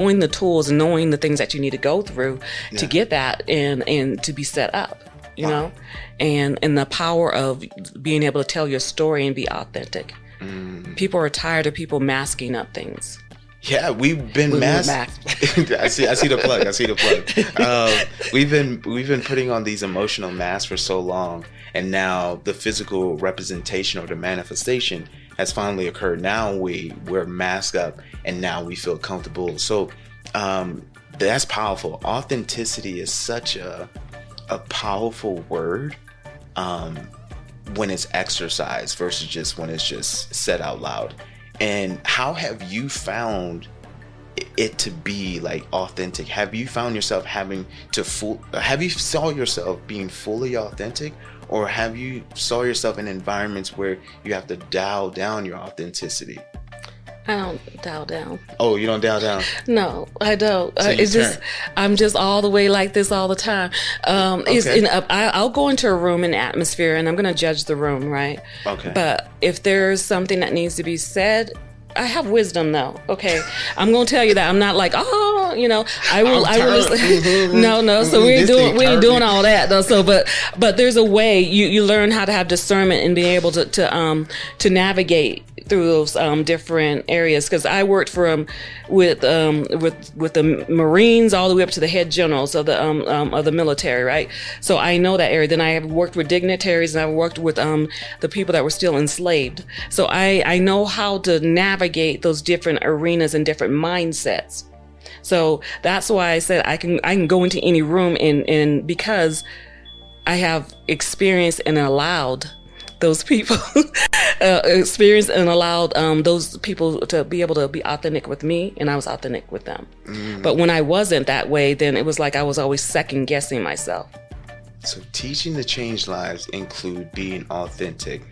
knowing the tools and knowing the things that you need to go through to get that and to be set up, you know, and the power of being able to tell your story and be authentic. People are tired of people masking up things. Yeah, we've been masked. I see the plug. We've been putting on these emotional masks for so long, and now the physical representation or the manifestation has finally occurred. Now we're masked up, and now we feel comfortable. So that's powerful. Authenticity is such a powerful word when it's exercised versus just when it's just said out loud. And how have you found it to be like authentic? Have you found yourself have you saw yourself being fully authentic, or have you saw yourself in environments where you have to dial down your authenticity? I don't dial down. Oh, you don't dial down? No, I don't. So It's just, I'm just all the way like this all the time. I'll go into a room and atmosphere, and I'm going to judge the room, right? Okay. But if there's something that needs to be said, I have wisdom though. Okay. I'm going to tell you that. I'm not like, I will listen. No. So we ain't doing all that though. So, but there's a way you learn how to have discernment and be able to navigate through those different areas. Cause I worked with the Marines all the way up to the head generals of the military. Right. So I know that area. Then I have worked with dignitaries, and I've worked with the people that were still enslaved. So I know how to navigate those different arenas and different mindsets. So that's why I said I can go into any room and because I have experienced and allowed those people those people to be able to be authentic with me, and I was authentic with them. But when I wasn't that way, then it was like I was always second guessing myself. So teaching to change lives include being authentic.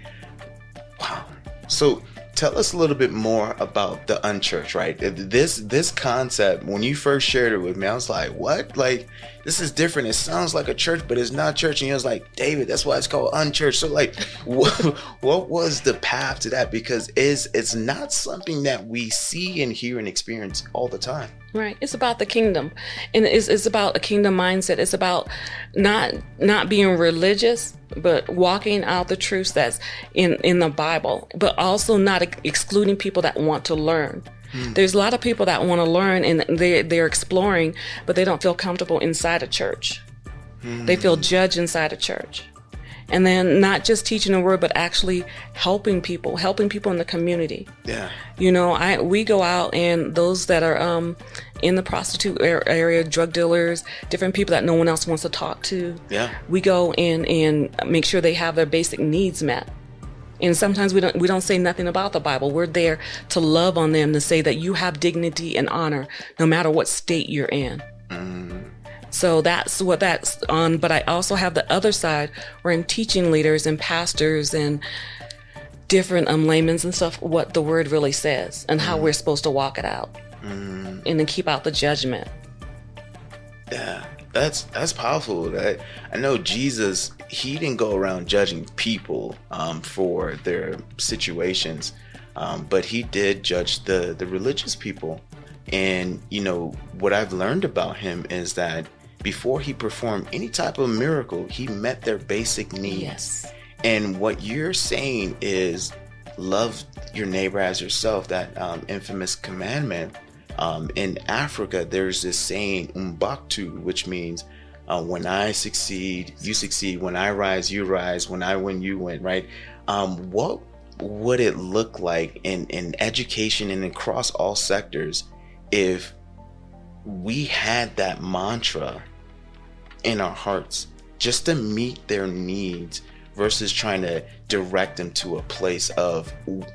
Wow. So tell us a little bit more about the unchurched, right? This concept, when you first shared it with me, I was like, what? Like, this is different. It sounds like a church, but it's not church. And you was like, David, that's why it's called unchurched. So like, what was the path to that? Because it's not something that we see and hear and experience all the time. Right. It's about the kingdom, and it's about a kingdom mindset. It's about not being religious, but walking out the truths that's in the Bible, but also not excluding people that want to learn. There's a lot of people that want to learn, and they're exploring, but they don't feel comfortable inside a church. They feel judged inside a church. And then not just teaching the word, but actually helping people in the community. Yeah. We go out, and those that are in the prostitute area, drug dealers, different people that no one else wants to talk to. Yeah. We go in and make sure they have their basic needs met. And sometimes we don't say nothing about the Bible. We're there to love on them, to say that you have dignity and honor no matter what state you're in. So that's what that's on. But I also have the other side where I'm teaching leaders and pastors and different laymen and stuff what the word really says and how we're supposed to walk it out and then keep out the judgment. Yeah, that's powerful. I know Jesus, he didn't go around judging people for their situations, but he did judge the religious people. And what I've learned about him is that before he performed any type of miracle, he met their basic needs. Yes. And what you're saying is love your neighbor as yourself, that infamous commandment. In Africa, there's this saying, umbaktu, which means when I succeed, you succeed. When I rise, you rise. When I win, you win, right? What would it look like in education and across all sectors if we had that mantra in our hearts just to meet their needs versus trying to direct them to a place of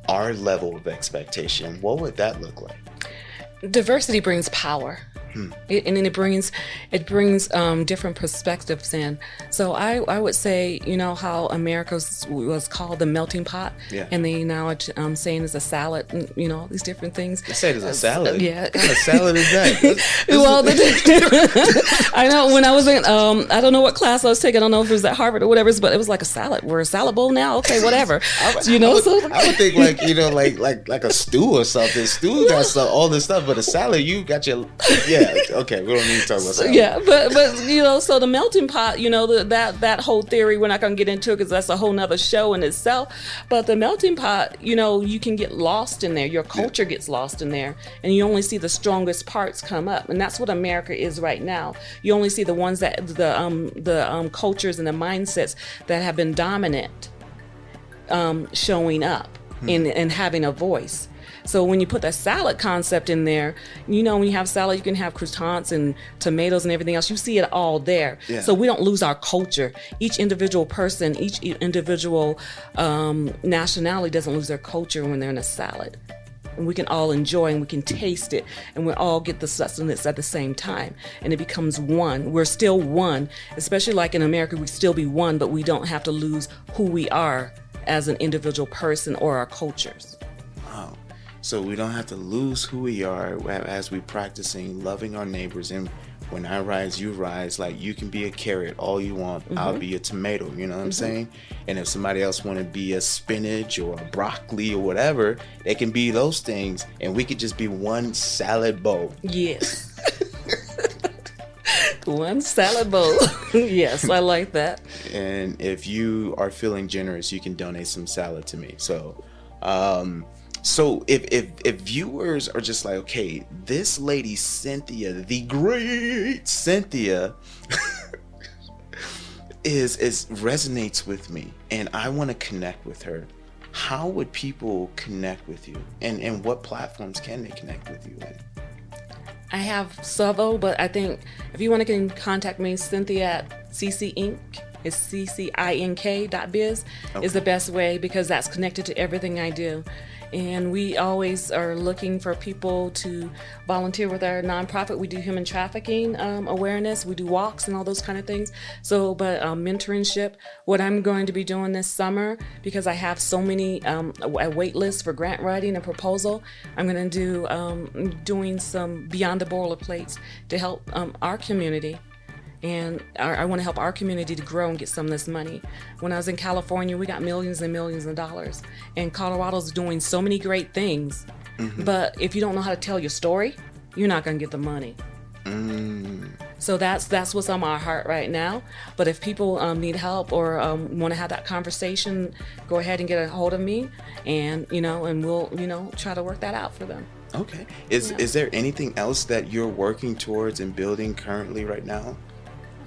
our level of expectation? What would that look like? Diversity brings power. And then it brings different perspectives in. So I would say, you know, how America was called the melting pot, and they now are saying it's a salad, and, you know, all these different things. They said it's a salad. Yeah, what kind of salad is that? Well, I know when I was in I don't know what class I was taking. I don't know if it was at Harvard or whatever, but it was like a salad. We're a salad bowl now. Okay, whatever. I would think like, you know, like a stew or something. Stew got all this stuff, but a salad, you got your okay. We don't need to talk about salad. Yeah, but you know, so the melting pot, you know, that whole theory, we're not going to get into it because that's a whole nother show in itself. But the melting pot, you know, you can get lost in there. Your culture gets lost in there, and you only see the strongest parts come up, and that's what America is right now. You only see the ones that the cultures and the mindsets that have been dominant showing up and having a voice. So when you put that salad concept in there, you know, when you have salad, you can have croutons and tomatoes and everything else. You see it all there. Yeah. So we don't lose our culture. Each individual person, each individual nationality doesn't lose their culture when they're in a salad. And we can all enjoy and we can taste it, and we all get the sustenance at the same time, and it becomes one. We're still one, especially like in America, we still be one, but we don't have to lose who we are as an individual person or our cultures. Wow. So we don't have to lose who we are as we practicing loving our neighbors. And when I rise, you rise. Like, you can be a carrot all you want. I'll be a tomato. You know what I'm saying? And if somebody else want to be a spinach or a broccoli or whatever, they can be those things. And we could just be one salad bowl. Yes. One salad bowl. Yes, I like that. And if you are feeling generous, you can donate some salad to me. So, so if viewers are just like, okay, this lady Cynthia, the great Cynthia, is resonates with me, and I want to connect with her, how would people connect with you, and what platforms can they connect with you in? I have several, but I think if you want to contact me, Cynthia at CC Inc. It's ccink.biz is the best way, because that's connected to everything I do. And we always are looking for people to volunteer with our nonprofit. We do human trafficking awareness. We do walks and all those kind of things. So, but mentorship, what I'm going to be doing this summer, because I have so many, a wait list for grant writing and proposal, I'm going to do doing some beyond the boilerplates to help our community. And I want to help our community to grow and get some of this money. When I was in California, we got millions and millions of dollars. And Colorado's doing so many great things. But if you don't know how to tell your story, you're not going to get the money. So that's what's on my heart right now. But if people need help or want to have that conversation, go ahead and get a hold of me, and we'll try to work that out for them. Okay. Is there anything else that you're working towards and building currently right now?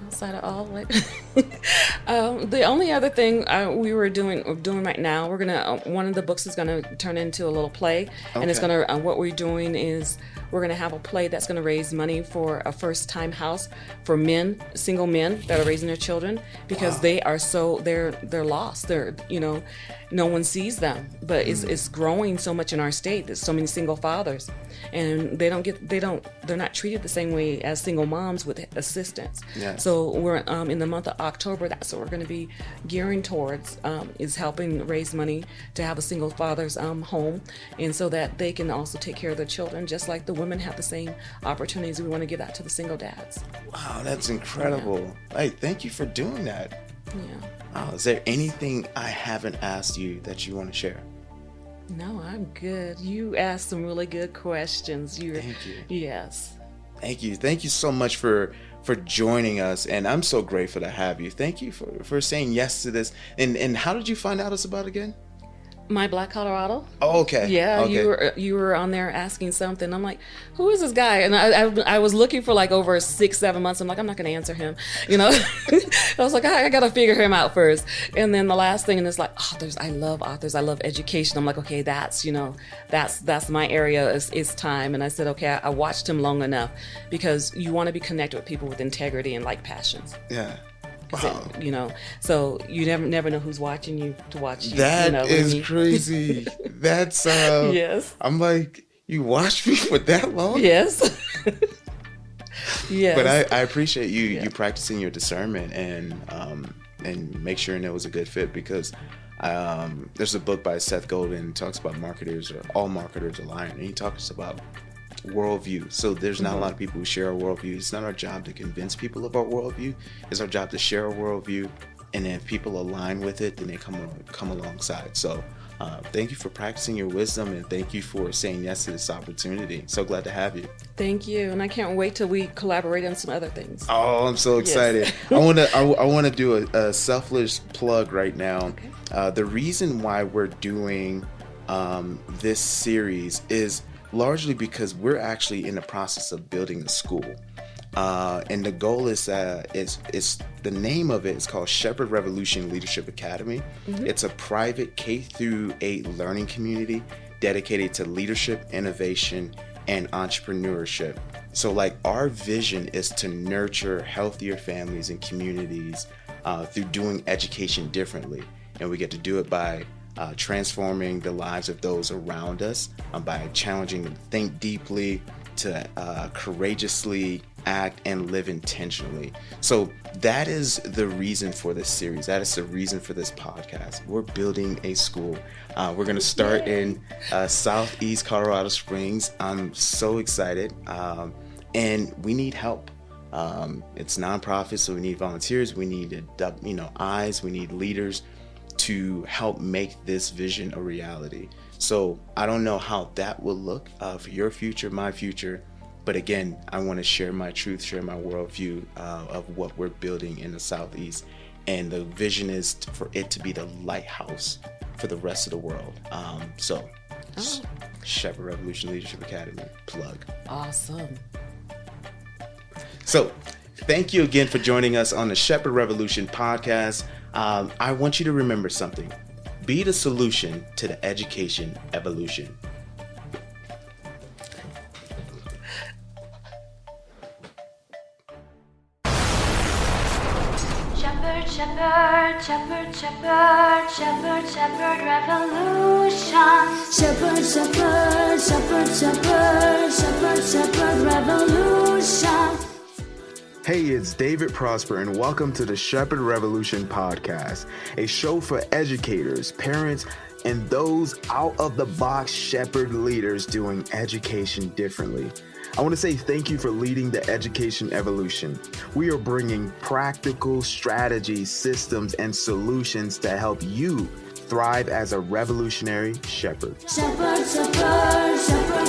Outside of all, like the only other thing we were doing right now, we're gonna one of the books is gonna turn into a little play, and it's gonna what we're doing is we're gonna have a play that's gonna raise money for a first-time house for men, single men that are raising their children, because they are they're lost. They're no one sees them, but it's growing so much in our state. There's so many single fathers, and they're not treated the same way as single moms with assistance. Yes. So we're in the month of October, that's what we're going to be gearing towards, is helping raise money to have a single father's home, and so that they can also take care of their children, just like the women have the same opportunities. We want to give that to the single dads. Wow, that's incredible. Yeah. Hey, thank you for doing that. Yeah. Wow, is there anything I haven't asked you that you want to share? No, I'm good. You asked some really good questions. Thank you. Yes. Thank you. Thank you so much for joining us, and I'm so grateful to have you. Thank you for saying yes to this. And how did you find out us about it again? My Black Colorado. Oh, okay. Yeah, okay. You were on there asking something. I'm like, who is this guy? And I was looking for like over 6-7 months. I'm like, I'm not going to answer him. I was like, I got to figure him out first. And then the last thing, and it's like, authors. I love authors. I love education. I'm like, okay, that's my area is time. And I said, okay, I watched him long enough, because you want to be connected with people with integrity and like passions. Yeah. Wow. So you never know who's watching you to watch you. That is crazy. That's yes. I'm like, you watched me for that long? Yes. Yes. But I appreciate you Yeah. you practicing your discernment and make sure it was a good fit, because there's a book by Seth Godin talks about marketers, or all marketers are lying, and he talks about worldview. So there's not a lot of people who share our worldview. It's not our job to convince people of our worldview. It's our job to share our worldview, and then if people align with it, then they come alongside. So thank you for practicing your wisdom, and thank you for saying yes to this opportunity. So glad to have you. Thank you, and I can't wait till we collaborate on some other things. Oh, I'm so excited. Yes. I want to do a selfless plug right now. Okay. The reason why we're doing this series is largely because we're actually in the process of building a school. And the goal is the name of it is called Shepherd Revolution Leadership Academy. It's a private K-8 learning community dedicated to leadership, innovation, and entrepreneurship. So like our vision is to nurture healthier families and communities through doing education differently. And we get to do it by transforming the lives of those around us, by challenging them to think deeply, to courageously act and live intentionally. So that is the reason for this series. That is the reason for this podcast. We're building a school. We're going to start in Southeast Colorado Springs. I'm so excited. And we need help. It's nonprofit, so we need volunteers. We need eyes. We need leaders to help make this vision a reality. So I don't know how that will look for your future, my future. But again, I want to share my truth, share my worldview of what we're building in the Southeast. And the vision is for it to be the lighthouse for the rest of the world. Shepherd Revolution Leadership Academy, plug. Awesome. So thank you again for joining us on the Shepherd Revolution podcast. I want you to remember something. Be the solution to the education evolution. Shepherd, shepherd, shepherd, shepherd, shepherd, shepherd revolution. Shepherd, shepherd, shepherd, shepherd, shepherd, shepherd revolution. Hey, it's David Prosper, and welcome to the Shepherd Revolution podcast, a show for educators, parents, and those out-of-the-box shepherd leaders doing education differently. I want to say thank you for leading the education evolution. We are bringing practical strategies, systems, and solutions to help you thrive as a revolutionary shepherd. Shepherd, shepherd, shepherd.